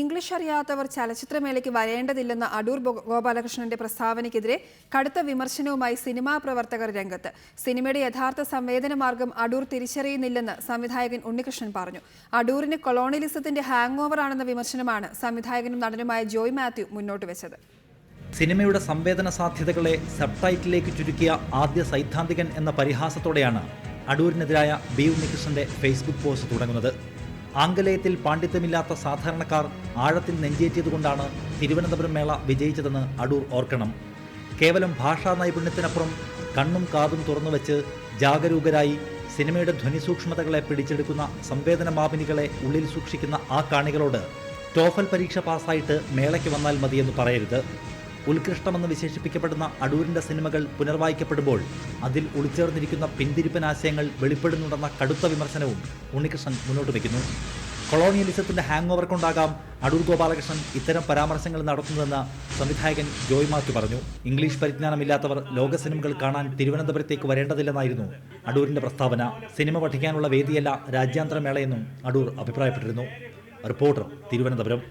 English അറിയാത്തവർ ചലച്ചിത്രമേളയ്ക്ക് വരേണ്ടതില്ലെന്ന അടൂർ ഗോപാലകൃഷ്ണന്റെ പ്രസ്താവനയ്ക്കെതിരെ കടുത്ത വിമർശനവുമായി സിനിമാ പ്രവർത്തകർ രംഗത്ത്. സിനിമയുടെ യഥാർത്ഥ സംവേദന മാർഗം അടൂർ തിരിച്ചറിയുന്നില്ലെന്ന് സംവിധായകൻ ഉണ്ണികൃഷ്ണൻ പറഞ്ഞു. അടൂരിന് കൊളോണിയലിസത്തിന്റെ ഹാങ് ഓവർ ആണെന്ന വിമർശനമാണ് സംവിധായകനും നടനുമായ ജോയ് മാത്യു മുന്നോട്ട് വെച്ചത്. സിനിമയുടെ സംവേദന സാധ്യതകളെ സബ്ടൈറ്റിലേക്ക് ചുരുക്കിയ ആദ്യ സൈദ്ധാന്തികൻ എന്ന പരിഹാസത്തോടെയാണ് അടൂരിനെതിരായ ബി ഉണ്ണികൃഷ്ണന്റെ ഫേസ്ബുക്ക് പോസ്റ്റ് തുടങ്ങുന്നത്. ആംഗലേയത്തിൽ പാണ്ഡിത്യമില്ലാത്ത സാധാരണക്കാർ ആഴത്തിൽ നെഞ്ചേറ്റിയതുകൊണ്ടാണ് തിരുവനന്തപുരം മേള വിജയിച്ചതെന്ന് അടൂർ ഓർക്കണം. കേവലം ഭാഷാ നൈപുണ്യത്തിനപ്പുറം കണ്ണും കാതും തുറന്നുവെച്ച് ജാഗരൂകരായി സിനിമയുടെ ധ്വനിസൂക്ഷ്മതകളെ പിടിച്ചെടുക്കുന്ന സംവേദന മാപിനികളെ ഉള്ളിൽ സൂക്ഷിക്കുന്ന ആ കാണികളോട് ടോഫൽ പരീക്ഷ പാസ്സായിട്ട് മേളയ്ക്ക് വന്നാൽ മതിയെന്ന് പറയരുത്. ഉത്കൃഷ്ടമെന്ന് വിശേഷിപ്പിക്കപ്പെടുന്ന അടൂരിൻ്റെ സിനിമകൾ പുനർവായിക്കപ്പെടുമ്പോൾ അതിൽ ഒളിച്ചേർന്നിരിക്കുന്ന പിന്തിരിപ്പൻ ആശയങ്ങൾ വെളിപ്പെടുന്നുണ്ടെന്ന കടുത്ത വിമർശനവും ഉണ്ണികൃഷ്ണൻ മുന്നോട്ട് വയ്ക്കുന്നു. കൊളോണിയലിസത്തിന്റെ ഹാങ് ഓവർ കൊണ്ടാകാം അടൂർ ഗോപാലകൃഷ്ണൻ ഇത്തരം പരാമർശങ്ങൾ നടത്തുന്നതെന്ന് സംവിധായകൻ ജോയ് മാത്യു പറഞ്ഞു. ഇംഗ്ലീഷ് പരിജ്ഞാനമില്ലാത്തവർ ലോക സിനിമകൾ കാണാൻ തിരുവനന്തപുരത്തേക്ക് വരേണ്ടതില്ലെന്നായിരുന്നു അടൂരിന്റെ പ്രസ്താവന. സിനിമ പഠിക്കാനുള്ള വേദിയല്ല രാജ്യാന്തര മേളയെന്നും അടൂർ അഭിപ്രായപ്പെട്ടിരുന്നു. റിപ്പോർട്ടർ, തിരുവനന്തപുരം.